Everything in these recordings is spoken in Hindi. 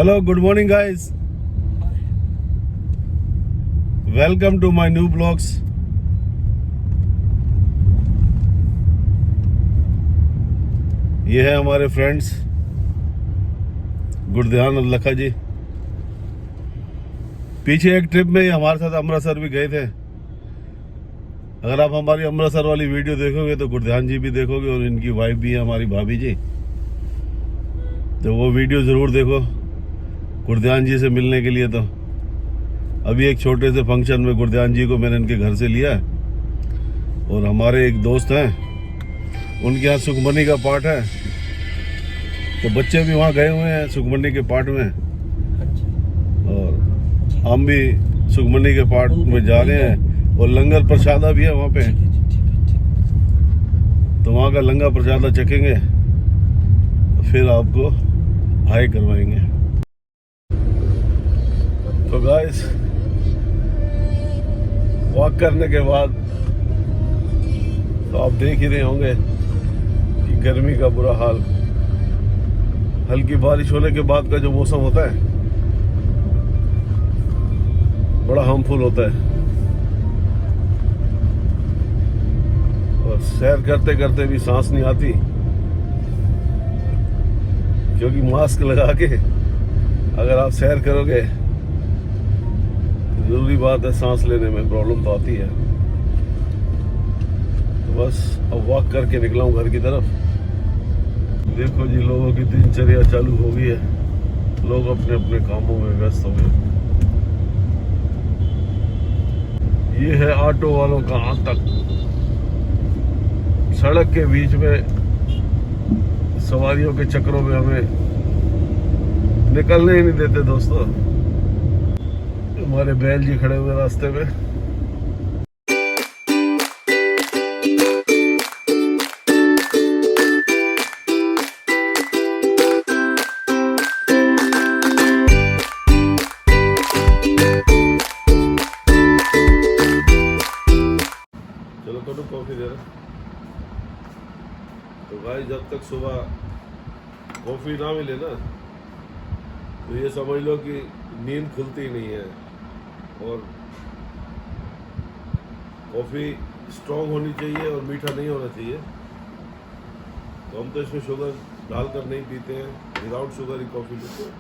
Hello, good morning guys. Welcome to my new vlogs. ये है हमारे फ्रेंड्स गुरध्यान और लखा जी। पीछे एक ट्रिप में ही हमारे साथ अमृतसर भी गए थे। अगर आप हमारी अमृतसर वाली वीडियो देखोगे तो गुरध्यान जी भी देखोगे और इनकी वाइफ भी है हमारी भाभी जी, तो वो वीडियो ज़रूर देखो गुरध्यान जी से मिलने के लिए। तो अभी एक छोटे से फंक्शन में गुरध्यान जी को मैंने इनके घर से लिया और हमारे एक दोस्त हैं उनके यहाँ सुखमनी का पाठ है, तो बच्चे भी वहाँ गए हुए हैं सुखमनी के पाठ में और हम भी सुखमनी के पाठ में जा रहे हैं और लंगर प्रसादा भी है वहाँ पे, तो वहाँ का लंगर प्रसादा चखेंगे फिर आपको हाई करवाएंगे। तो गाइस वॉक करने के बाद तो आप देख ही रहे होंगे कि गर्मी का बुरा हाल, हल्की बारिश होने के बाद का जो मौसम होता है बड़ा हार्मफुल होता है। और सैर करते करते भी सांस नहीं आती क्योंकि मास्क लगा के अगर आप सैर करोगे जरूरी बात है सांस लेने में प्रॉब्लम तो आती है। तो बस अब वॉक करके निकला हूँ घर की तरफ। देखो जी लोगों की दिनचर्या चालू हो गई है, लोग अपने अपने कामों में व्यस्त हो गए। ये है ऑटो वालों का आतंक, सड़क के बीच में सवारियों के चक्रों में हमें निकलने ही नहीं देते। दोस्तों हमारे बैल जी खड़े हुए रास्ते में। चलो तो कॉफी दे रहे। तो भाई जब तक सुबह कॉफी ना मिले ना तो ये समझ लो कि नींद खुलती नहीं है। और कॉफ़ी स्ट्रॉन्ग होनी चाहिए और मीठा नहीं होना चाहिए। तो हम तो इसमें शुगर डालकर नहीं पीते हैं, विदाउट शुगर ही कॉफ़ी पीते हैं।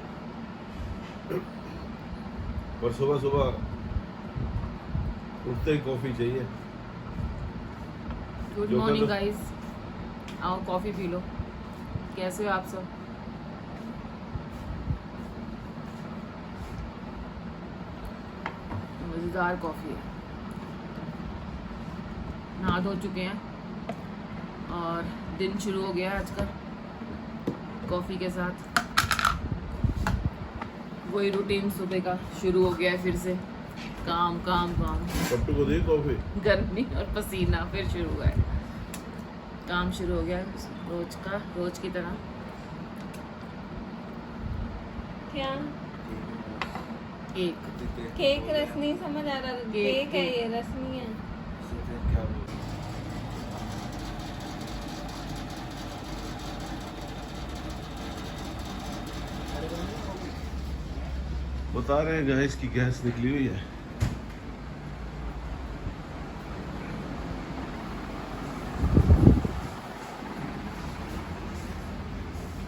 पर सुबह सुबह उठते ही कॉफ़ी चाहिए। गुड मॉर्निंग गाइस, आओ कॉफ़ी पी लो। कैसे हो आप सब? मज़ेदार कॉफ़ी है। नहा धो चुके हैं और दिन शुरू हो गया आज का कॉफ़ी के साथ। वही रूटीन सुबह का शुरू हो गया है फिर से, काम काम काम। पट्टू को दी कॉफ़ी, गर्मी और पसीना फिर शुरू हुआ है, काम शुरू हो गया रोज का, रोज की तरह। क्या केक रस नहीं समझ आ रहा। केक है ये, रस नहीं है। बता रहे हैं गैस की गैस निकली हुई है।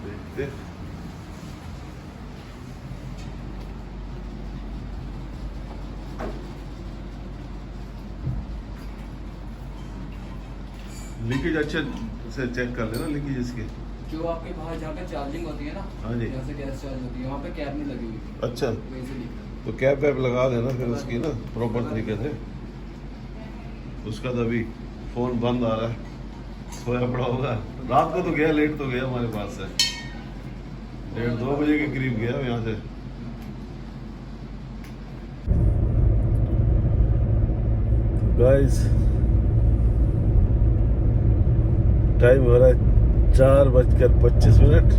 देखते लीकेज अच्छे से चेक कर लेना, लीकेज इसके जो आपके बाहर जहाँ पे चार्जिंग होती है ना, हाँ जी, जहाँ से गैस चार्ज होती है वहाँ पे कैप नहीं लगी हुई। अच्छा वैसे तो कैप वैप लगा देना फिर उसकी ना प्रॉपर तरीके से। उसका तो अभी फ़ोन बंद आ रहा है, सोया पड़ा होगा। रात को तो गया, लेट तो गया हमारे पास से, 1:30-2 बजे के करीब गया यहाँ से। गाइस टाइम हो रहा है 4:25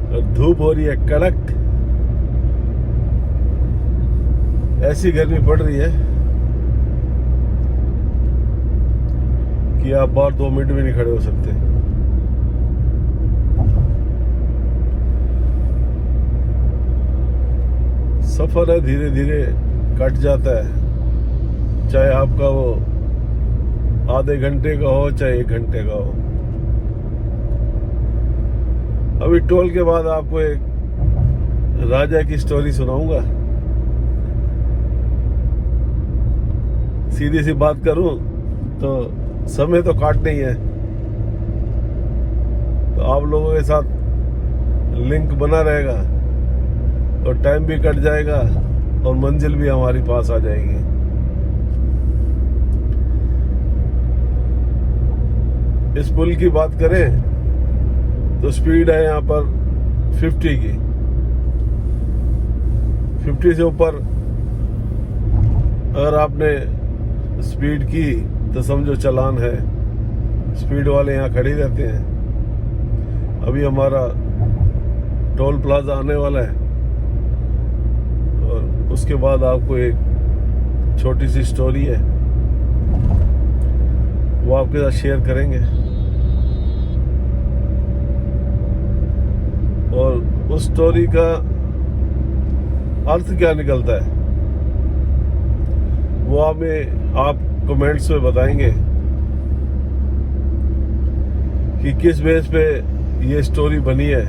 और धूप हो रही है कड़क। ऐसी गर्मी पड़ रही है कि आप बाहर 2 मिनट भी नहीं खड़े हो सकते। सफर है, धीरे धीरे कट जाता है, चाहे आपका वो आधे घंटे का हो चाहे 1 घंटे का हो। अभी टोल के बाद आपको एक राजा की स्टोरी सुनाऊंगा। सीधी सी बात करूं तो समय तो काटना ही है, तो आप लोगों के साथ लिंक बना रहेगा तो टाइम भी कट जाएगा और मंजिल भी हमारी पास आ जाएगी। इस पुल की बात करें तो स्पीड है यहाँ पर 50 की। 50 से ऊपर अगर आपने स्पीड की तो समझो चालान है। स्पीड वाले यहाँ खड़े रहते हैं। अभी हमारा टोल प्लाजा आने वाला है और उसके बाद आपको एक छोटी सी स्टोरी है वो आपके साथ शेयर करेंगे। और उस स्टोरी का अर्थ क्या निकलता है वो आप कमेंट्स में बताएंगे कि किस बेस पे ये स्टोरी बनी है।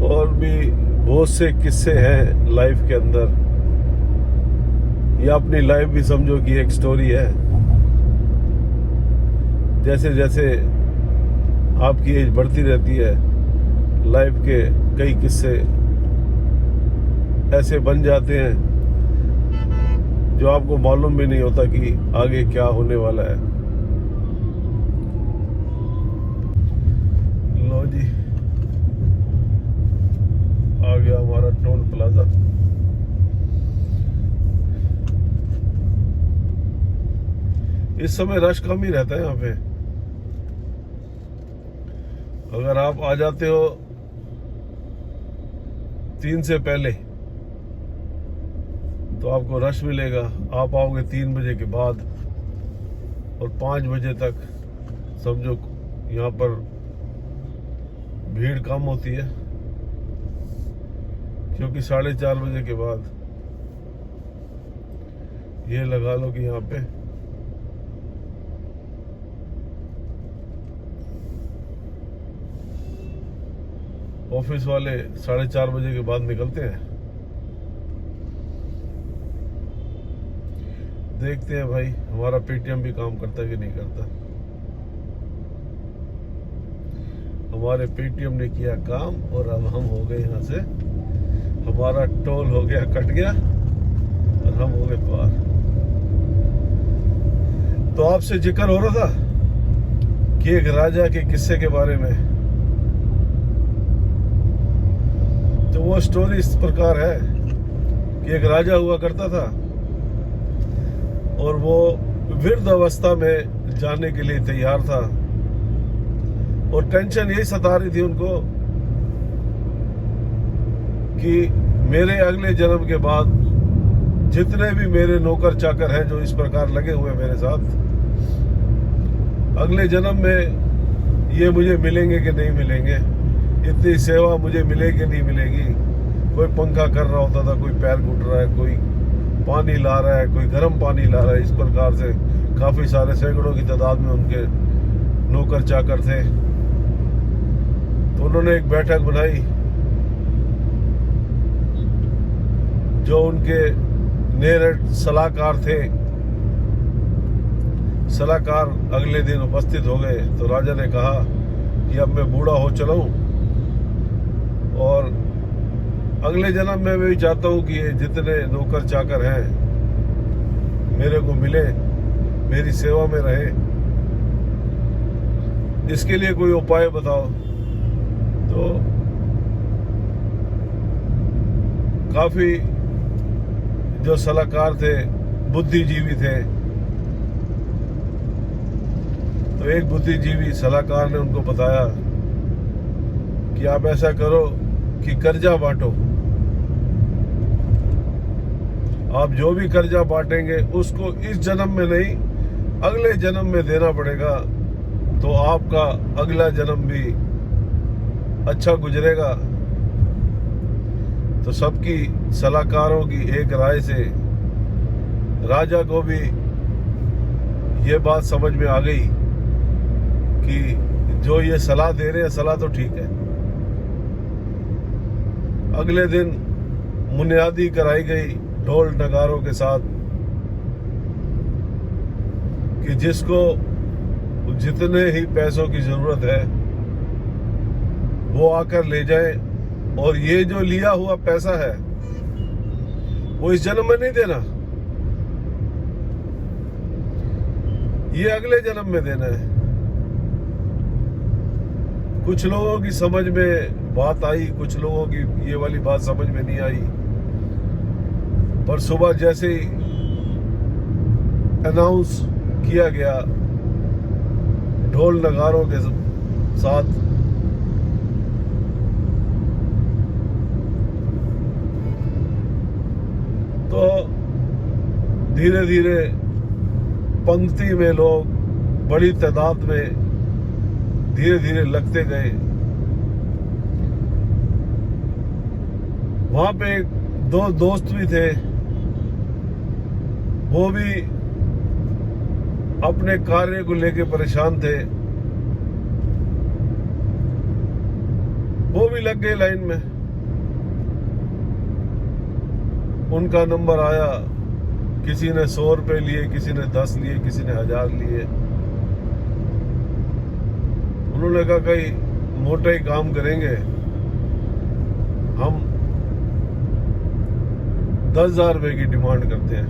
और भी बहुत से किस्से हैं लाइफ के अंदर, या अपनी लाइफ भी समझो कि एक स्टोरी है। जैसे जैसे आपकी एज बढ़ती रहती है, लाइफ के कई किस्से ऐसे बन जाते हैं जो आपको मालूम भी नहीं होता कि आगे क्या होने वाला है। लो जी, आ गया हमारा टोल प्लाजा। इस समय रश कम ही रहता है यहाँ पे। अगर आप आ जाते हो 3 से पहले तो आपको रश मिलेगा। आप आओगे 3 बजे के बाद और 5 बजे तक समझो यहाँ पर भीड़ कम होती है, क्योंकि 4:30 बजे के बाद ये लगा लो कि यहाँ पे ऑफिस वाले 4:30 बजे के बाद निकलते हैं। देखते हैं भाई हमारा पेटीएम भी काम करता है कि नहीं करता। हमारे पेटीएम ने किया काम और अब हम हो गए यहाँ से, हमारा टोल हो गया, कट गया और हम हो गए पार। तो आपसे जिक्र हो रहा था कि एक राजा के किस्से के बारे में। तो वो स्टोरी इस प्रकार है कि एक राजा हुआ करता था और वो वृद्ध अवस्था में जाने के लिए तैयार था। और टेंशन यही सता रही थी उनको कि मेरे अगले जन्म के बाद जितने भी मेरे नौकर चाकर हैं जो इस प्रकार लगे हुए मेरे साथ, अगले जन्म में ये मुझे मिलेंगे कि नहीं मिलेंगे, इतनी सेवा मुझे मिलेगी कि नहीं मिलेगी। कोई पंखा कर रहा होता था, कोई पैर घुट रहा है, कोई पानी ला रहा है, कोई गर्म पानी ला रहा है। इस प्रकार से काफी सारे सैकड़ों की तादाद में उनके नौकर चाकर थे। तो उन्होंने एक बैठक बनाई। जो उनके नियरेस्ट सलाहकार थे, सलाहकार अगले दिन उपस्थित हो गए। तो राजा ने कहा कि अब मैं बूढ़ा हो चला हूं और अगले जन्म में मैं भी चाहता हूं कि ये जितने नौकर चाकर हैं मेरे को मिले, मेरी सेवा में रहे। इसके लिए कोई उपाय बताओ। तो काफी जो सलाहकार थे बुद्धिजीवी थे। तो एक बुद्धिजीवी सलाहकार ने उनको बताया कि आप ऐसा करो कि कर्जा बांटो। आप जो भी कर्जा बांटेंगे उसको इस जन्म में नहीं अगले जन्म में देना पड़ेगा। तो आपका अगला जन्म भी अच्छा गुजरेगा तो सबकी सलाहकारों की एक राय से राजा को भी ये बात समझ में आ गई कि जो ये सलाह दे रहे हैं सलाह तो ठीक है। अगले दिन बुनियादी कराई गई ढोल नगारों के साथ कि जिसको जितने ही पैसों की जरूरत है वो आकर ले जाए, और ये जो लिया हुआ पैसा है वो इस जन्म में नहीं देना, ये अगले जन्म में देना है। कुछ लोगों की समझ में बात आई, कुछ लोगों की ये वाली बात समझ में नहीं आई, पर सुबह जैसे ही अनाउंस किया गया ढोल नगारों के साथ, तो धीरे धीरे पंक्ति में लोग बड़ी तादाद में धीरे धीरे लगते गए। वहां पे दो दोस्त भी थे, वो भी अपने कार्य को लेके परेशान थे, वो भी लग गए लाइन में। उनका नंबर आया, किसी ने 100 रुपए लिए, किसी ने 10 लिए, किसी ने 1000 लिए। उन्होंने कहा कहीं मोटा ही काम करेंगे, हम 10,000 रुपए की डिमांड करते हैं।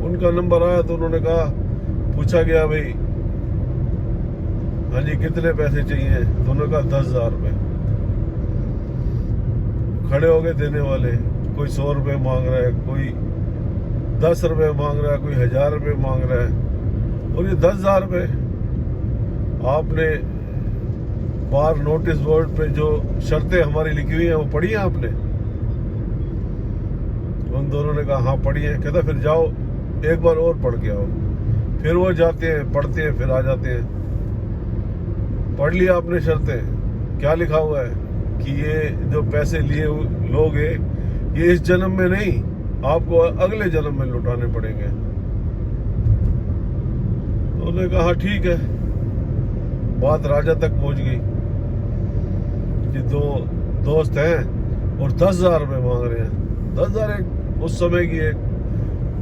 उनका नंबर आया तो उन्होंने कहा, पूछा गया भाई हाँ जी कितने पैसे चाहिए, तो उन्होंने कहा 10,000 रुपए। खड़े हो गए देने वाले, कोई 100 रुपए मांग रहा है, कोई 10 रुपए मांग रहा है, कोई 1000 रुपए मांग रहा है। और ये 10,000 रुपए आपने बाहर नोटिस बोर्ड पे जो शर्तें हमारी लिखी हुई हैं वो पढ़ी हैं आपने? उन दोनों ने कहा हाँ पढ़ी है। कहता फिर जाओ एक बार और पढ़ के आओ। फिर वो जाते हैं, पढ़ते हैं, फिर आ जाते हैं। पढ़ लिया आपने शर्तें, क्या लिखा हुआ है कि ये जो पैसे लिए लोग ये इस जन्म में नहीं, आपको अगले जन्म में लौटाने पड़ेंगे। तो उन्होंने कहा हाँ ठीक है। बात राजा तक पहुंच गई कि दो दोस्त हैं और 10,000 रुपए मांग रहे हैं। 10,000 एक उस समय की एक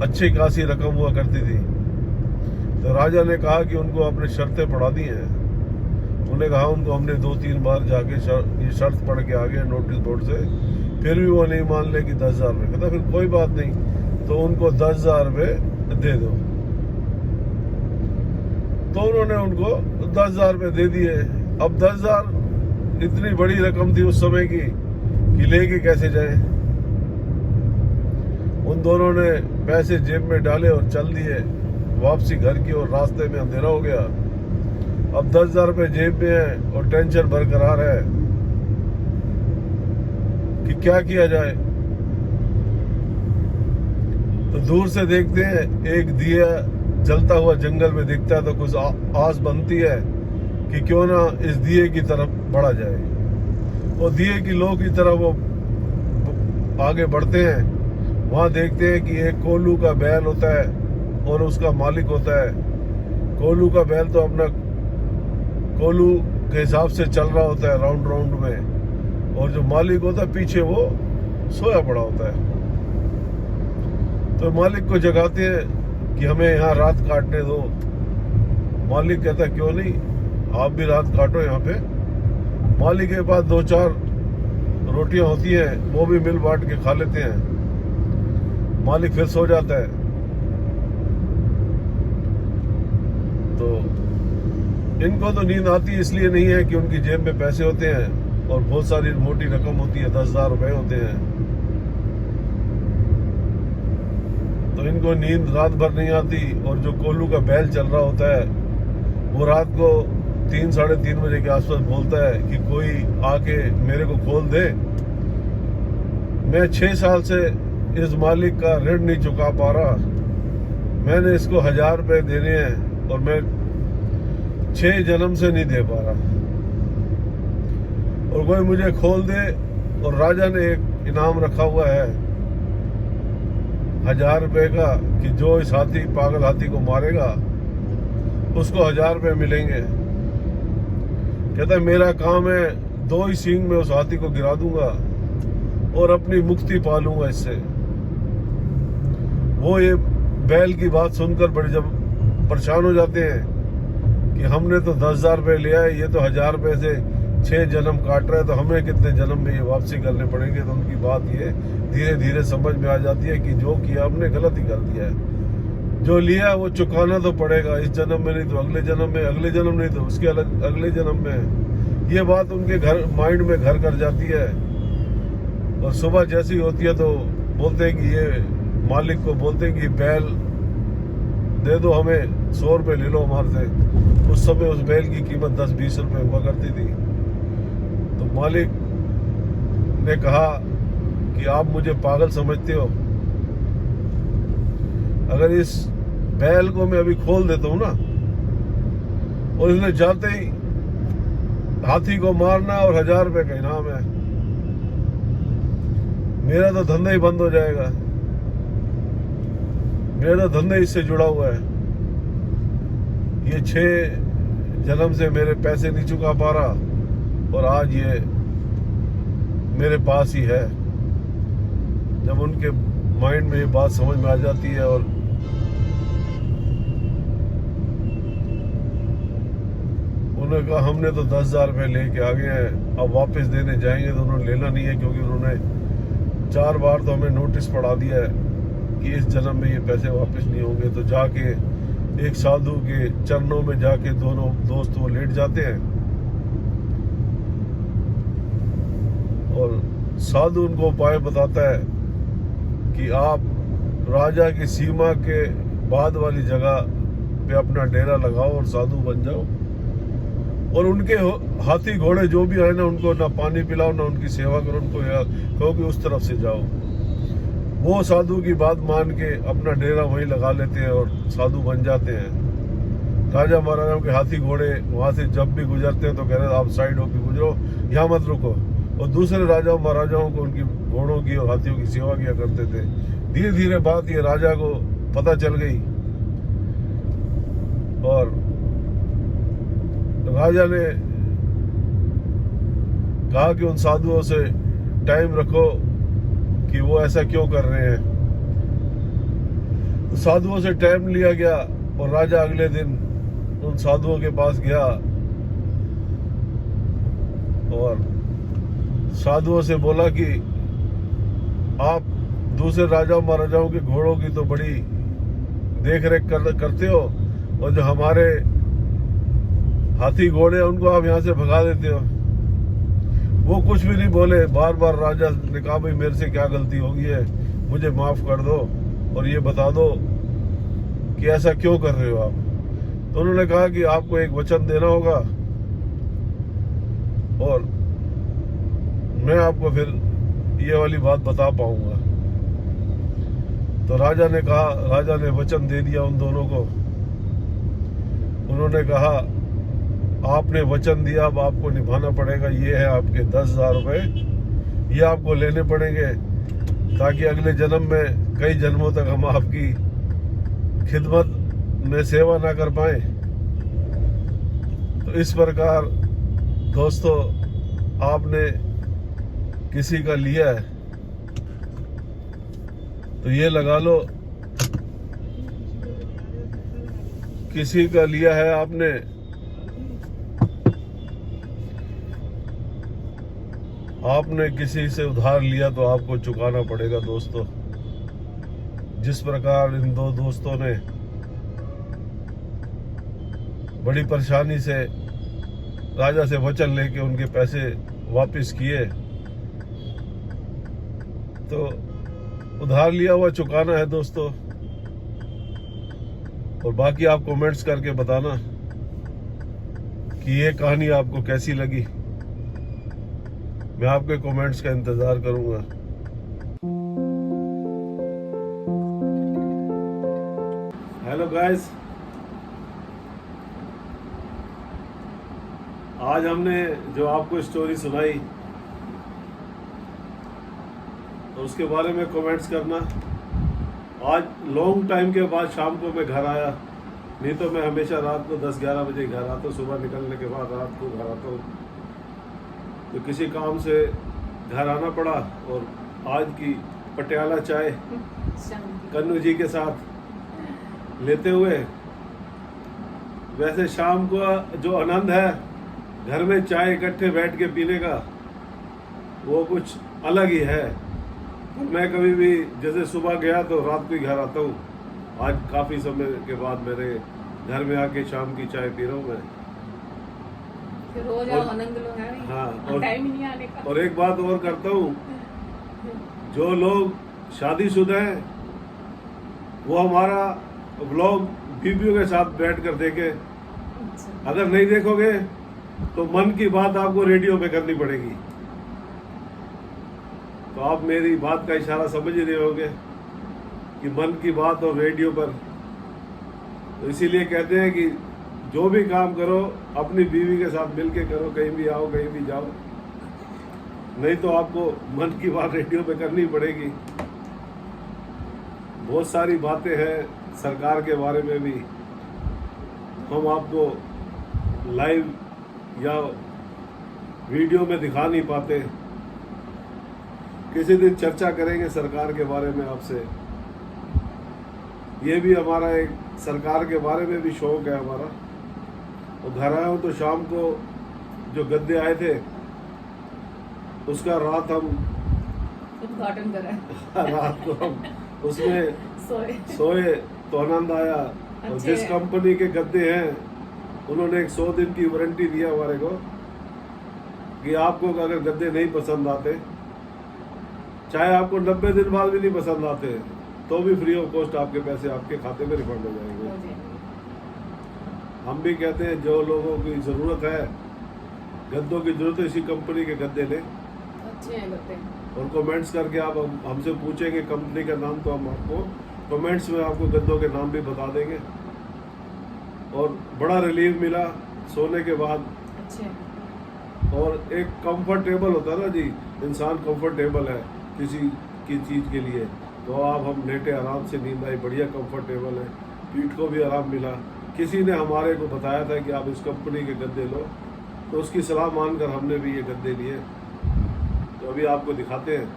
अच्छी खासी रकम हुआ करती थी। तो राजा ने कहा कि उनको आपने शर्तें पढ़ा दी हैं। उन्होंने कहा उनको हमने 2-3 बार जाके ये शर्त पढ़ के आ गए नोटिस बोर्ड से, फिर भी वो नहीं मान ले कि 10,000 रुपये। कहता फिर कोई बात नहीं, तो उनको 10,000 रुपये दे दो। तो उन्होंने उनको 10,000 रुपये दे दिए। अब 10,000 इतनी बड़ी रकम थी उस समय की कि लेके कैसे जाए। उन दोनों ने पैसे जेब में डाले और चल दिए वापसी घर की, और रास्ते में अंधेरा हो गया। अब 10,000 रुपये जेब में है और टेंशन बरकरार है कि क्या किया जाए। तो दूर से देखते हैं एक दिया जलता हुआ जंगल में दिखता है, तो कुछ आस बनती है कि क्यों ना इस दिए की तरफ बढ़ा जाए। और दिए की लो की तरफ वो आगे बढ़ते हैं। वहां देखते हैं कि एक कोल्हू का बैल होता है और उसका मालिक होता है। कोल्हू का बैल तो अपना कोल्हू के हिसाब से चल रहा होता है राउंड राउंड में, और जो मालिक होता है पीछे वो सोया पड़ा होता है। तो मालिक को जगाते हैं कि हमें यहाँ रात काटने दो। मालिक कहता है क्यों नहीं, आप भी रात काटो यहाँ पे। मालिक के पास 2-4 रोटियां होती हैं, वो भी मिल बांट के खा लेते हैं। मालिक फिर सो जाता है। तो इनको तो नींद आती इसलिए नहीं है कि उनकी जेब में पैसे होते हैं और बहुत सारी मोटी रकम होती है, 10,000 रुपए होते हैं। तो इनको नींद रात भर नहीं आती। और जो कोल्हू का बैल चल रहा होता है वो रात को 3-3:30 बजे के आसपास बोलता है कि कोई आके मेरे को खोल दे। मैं 6 साल से इस मालिक का ऋण नहीं चुका पा रहा। मैंने इसको 1000 रुपए देने हैं और मैं 6 जन्म से नहीं दे पा रहा। और कोई मुझे खोल दे। और राजा ने एक इनाम रखा हुआ है 1000 रुपए का कि जो इस हाथी पागल हाथी को मारेगा उसको 1000 रुपए मिलेंगे। कहता है मेरा काम है 2 ही सींग में उस हाथी को गिरा दूंगा और अपनी मुक्ति पा लूंगा इससे। वो ये बैल की बात सुनकर बड़े जब परेशान हो जाते हैं कि हमने तो 10,000 रुपए लिया है, ये तो 1000 रुपए से 6 जन्म काट रहा है, तो हमें कितने जन्म में ये वापसी करने पड़ेंगे। तो उनकी बात ये धीरे धीरे समझ में आ जाती है कि जो किया हमने गलत ही कर दिया है। जो लिया वो चुकाना तो पड़ेगा, इस जन्म में नहीं तो अगले जन्म में, अगले जन्म नहीं तो उसके अगले जन्म में। ये बात उनके घर माइंड में घर कर जाती है। और सुबह जैसी होती है तो बोलते हैं कि ये मालिक को बोलते हैं कि बैल दे दो हमें, 100 रुपये ले लो हमारे से। उस समय उस बैल की कीमत 10-20 रुपये हुआ करती थी। तो मालिक ने कहा कि आप मुझे पागल समझते हो, अगर इस बैल को मैं अभी खोल देता हूं ना और इसने जाते ही हाथी को मारना और 1000 रुपये का इनाम है, मेरा तो धंधा ही बंद हो जाएगा। मेरा धंधा इससे जुड़ा हुआ है। ये 6 जन्म से मेरे पैसे नहीं चुका पा रहा और आज ये मेरे पास ही है। जब उनके माइंड में ये बात समझ में आ जाती है और उन्होंने कहा हमने तो 10,000 रुपये लेके आ गए हैं, अब वापस देने जाएंगे तो उन्होंने लेना नहीं है, क्योंकि उन्होंने 4 बार तो हमें नोटिस पढ़ा दिया है कि इस जन्म में ये पैसे वापस नहीं होंगे। तो जाके एक साधु के चरणों में जाके दोनों दोस्त वो लेट जाते हैं और साधु उनको उपाय बताता है कि आप राजा की सीमा के बाद वाली जगह पे अपना डेरा लगाओ और साधु बन जाओ, और उनके हाथी घोड़े जो भी आए ना उनको ना पानी पिलाओ ना उनकी सेवा करो, उनको कहो कि उस तरफ से जाओ। वो साधु की बात मान के अपना डेरा वहीं लगा लेते हैं और साधु बन जाते हैं। राजा महाराजाओं के हाथी घोड़े वहां से जब भी गुजरते हैं तो कह रहे हैं आप साइड होकर गुजरो, यहाँ मत रुको। और दूसरे राजाओं महाराजाओं को उनकी घोड़ों की और हाथियों की सेवा किया करते थे। धीरे धीरे बात ये राजा को पता चल गई और राजा ने कहा कि उन साधुओं से टाइम रखो कि वो ऐसा क्यों कर रहे हैं। तो साधुओं से टाइम लिया गया और राजा अगले दिन उन साधुओं के पास गया और साधुओं से बोला कि आप दूसरे राजाओं महाराजाओं के घोड़ों की तो बड़ी देख रेख करते हो और जो हमारे हाथी घोड़े उनको आप यहाँ से भगा देते हो। वो कुछ भी नहीं बोले। बार बार राजा ने कहा भाई मेरे से क्या गलती हो गई है, मुझे माफ कर दो और ये बता दो कि ऐसा क्यों कर रहे हो आप। तो उन्होंने कहा कि आपको एक वचन देना होगा और मैं आपको फिर ये वाली बात बता पाऊंगा। तो राजा ने वचन दे दिया उन दोनों को। उन्होंने कहा आपने वचन दिया, अब आपको निभाना पड़ेगा। ये है आपके 10,000 रुपए, ये आपको लेने पड़ेंगे ताकि अगले जन्म में कई जन्मों तक हम आपकी खिदमत में सेवा ना कर पाए। तो इस प्रकार दोस्तों आपने किसी का लिया है तो ये लगा लो, किसी का लिया है आपने किसी से उधार लिया तो आपको चुकाना पड़ेगा दोस्तों। जिस प्रकार इन दो दोस्तों ने बड़ी परेशानी से राजा से वचन लेके उनके पैसे वापस किए, तो उधार लिया हुआ चुकाना है दोस्तों। और बाकी आप कमेंट्स करके बताना कि ये कहानी आपको कैसी लगी। मैं आपके कमेंट्स का इंतजार करूंगा। हेलो गाइस, आज हमने जो आपको स्टोरी सुनाई तो उसके बारे में कमेंट्स करना। आज लॉन्ग टाइम के बाद शाम को मैं घर आया, नहीं तो मैं हमेशा रात को 10-11 बजे घर आता हूँ। सुबह निकलने के बाद रात को घर आता हूँ, तो किसी काम से घर आना पड़ा और आज की पटियाला चाय कन्नू जी के साथ लेते हुए, वैसे शाम को जो आनंद है घर में चाय इकट्ठे बैठ के पीने का, वो कुछ अलग ही है। मैं कभी भी जैसे सुबह गया तो रात को ही घर आता हूँ। आज काफ़ी समय के बाद मेरे घर में आके शाम की चाय पी रहा हूँ मैं। फिर रोज आओ, आनंद लो है नहीं? हाँ, और टाइम ही नहीं आने का। और एक बात और करता हूँ, जो लोग शादीशुदा हैं वो हमारा व्लॉग बीबियों के साथ बैठ कर देखे। अगर नहीं देखोगे तो मन की बात आपको रेडियो पे करनी पड़ेगी। तो आप मेरी बात का इशारा समझ ही रहे होंगे कि मन की बात और रेडियो पर। तो इसीलिए कहते हैं कि जो भी काम करो अपनी बीवी के साथ मिलके करो, कहीं भी आओ कहीं भी जाओ, नहीं तो आपको मन की बात रेडियो पे करनी पड़ेगी। बहुत सारी बातें हैं सरकार के बारे में भी, हम आपको लाइव या वीडियो में दिखा नहीं पाते। किसी दिन चर्चा करेंगे सरकार के बारे में आपसे। ये भी हमारा एक सरकार के बारे में भी शौक है हमारा। और घर आया हूँ तो शाम को जो गद्दे आए थे उसका रात हम उद्घाटन करा। रात को हम उसमें सोए तो आनंद आया। और जिस कंपनी के गद्दे हैं उन्होंने एक 100 दिन की वारंटी दिया हमारे को कि आपको अगर गद्दे नहीं पसंद आते, चाहे आपको 90 दिन बाद भी नहीं पसंद आते, तो भी फ्री ऑफ कॉस्ट आपके पैसे आपके खाते में रिफंड हो जाएंगे। हम भी कहते हैं जो लोगों की ज़रूरत है, गद्दों की ज़रूरत है, इसी कंपनी के गद्दे लें। अच्छे हैं गद्दे। और कमेंट्स करके आप हमसे पूछेंगे कंपनी का नाम, तो हम आपको कमेंट्स में आपको गद्दों के नाम भी बता देंगे। और बड़ा रिलीफ मिला सोने के बाद। अच्छे। और एक कंफर्टेबल होता है ना जी, इंसान कंफर्टेबल है किसी की चीज़ के लिए, तो आप हम लेटे आराम से, नींद आई, बढ़िया कंफर्टेबल है, पीठ को भी आराम मिला। किसी ने हमारे को बताया था कि आप इस कंपनी के गद्दे लो, तो उसकी सलाह मानकर हमने भी ये गद्दे लिए। तो अभी आपको दिखाते हैं।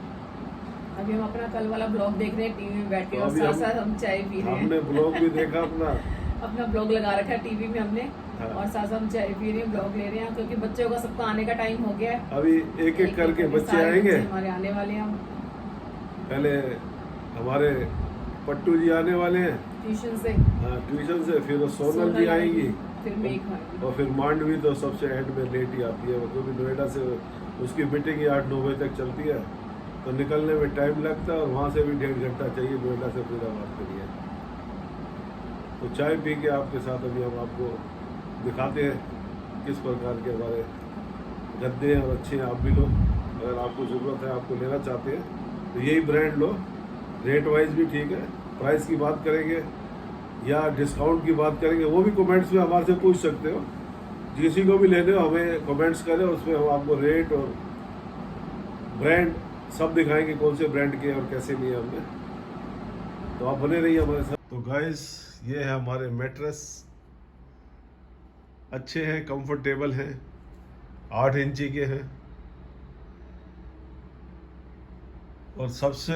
अभी हम अपना कल वाला ब्लॉग देख रहे हैं टीवी में बैठ के, तो और अभी साथ साथ हम चाय पी रहे हैं। हमने ब्लॉग भी देखा अपना अपना ब्लॉग लगा रखा है टीवी में हमने। हाँ। और साथ साथ हम चाय पी रहे हैं, ब्लॉग ले रहे हैं, क्योंकि बच्चों का सबका आने का टाइम हो गया है। अभी एक एक करके बच्चे सारे आएंगे। हमारे आने वाले हैं। पहले हमारे पट्टू जी आने वाले हैं ट्यूशन से। हाँ, ट्यूशन से, फिर सोनल जी आएंगी, फिर मेघ आएगी। और फिर मांडवी तो सबसे एंड में लेट ही आती है, क्योंकि नोएडा से उसकी मीटिंग ही 8-9 बजे तक चलती है, तो निकलने में टाइम लगता है। और वहाँ से भी 1.5 घंटा चाहिए नोएडा से फरीदाबाद के लिए। तो चाय पी के आपके साथ अभी हम आपको दिखाते हैं किस प्रकार के हमारे गद्दे हैं और अच्छे हैं। आप भी लो, अगर आपको ज़रूरत है, आपको लेना चाहते हैं तो यही ब्रांड लो। रेट वाइज भी ठीक है। प्राइस की बात करेंगे या डिस्काउंट की बात करेंगे, वो भी कमेंट्स में हमारे से पूछ सकते हो। किसी को भी लेने हो हमें कमेंट्स करें, उसमें हम आपको रेट और ब्रांड सब दिखाएंगे, कौन से ब्रांड के और कैसे लिए हमने। तो आप बने रहिए हमारे साथ। तो गाइस, ये है हमारे मैट्रेस, अच्छे हैं, कंफर्टेबल हैं, 8 इंची के हैं। और सबसे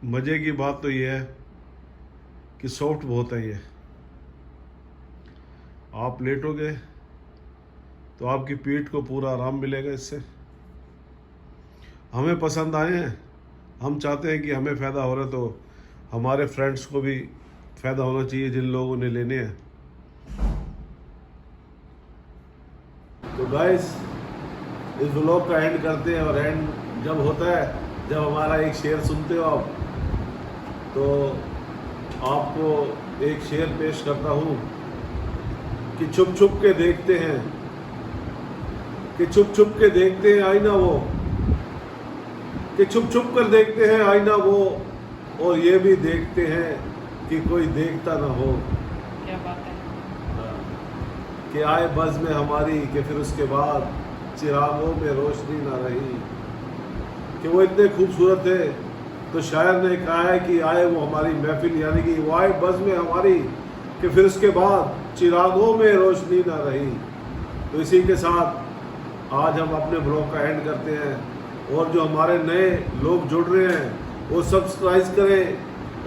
मज़े की बात तो ये है कि सॉफ्ट बहुत है ये। आप लेटोगे तो आपकी पीठ को पूरा आराम मिलेगा इससे। हमें पसंद आए हैं, हम चाहते हैं कि हमें फ़ायदा हो रहा है तो हमारे फ्रेंड्स को भी फ़ायदा होना चाहिए जिन लोगों ने लेने हैं। तो गाइस, इस व्लॉग का एंड करते हैं। और एंड जब होता है, जब हमारा एक शेर सुनते हो आप, तो आपको एक शेर पेश करता हूँ कि छुप छुप के देखते हैं, कि छुप छुप के देखते हैं आईना वो, कि छुप छुप कर देखते हैं आईना वो, और ये भी देखते हैं कि कोई देखता ना हो। क्या बात है। कि आए बज़ में हमारी कि फिर उसके बाद चिरागों में रोशनी ना रही, कि वो इतने खूबसूरत थे तो शायर ने कहा है कि आए वो हमारी महफिल, यानी कि वो आए बज़ में हमारी कि फिर उसके बाद चिरागों में रोशनी ना रही। तो इसी के साथ आज हम अपने ब्लॉग का एंड करते हैं, और जो हमारे नए लोग जुड़ रहे हैं वो सब्सक्राइब करें,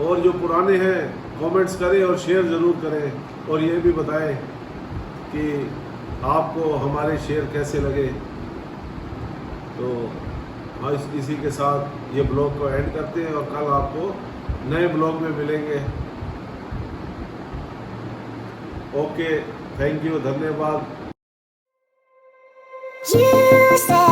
और जो पुराने हैं कमेंट्स करें और शेयर ज़रूर करें, और ये भी बताएं कि आपको हमारे शेयर कैसे लगे। तो आज इसी के साथ ये ब्लॉग को एंड करते हैं, और कल आपको नए ब्लॉग में मिलेंगे। ओके, थैंक यू, धन्यवाद।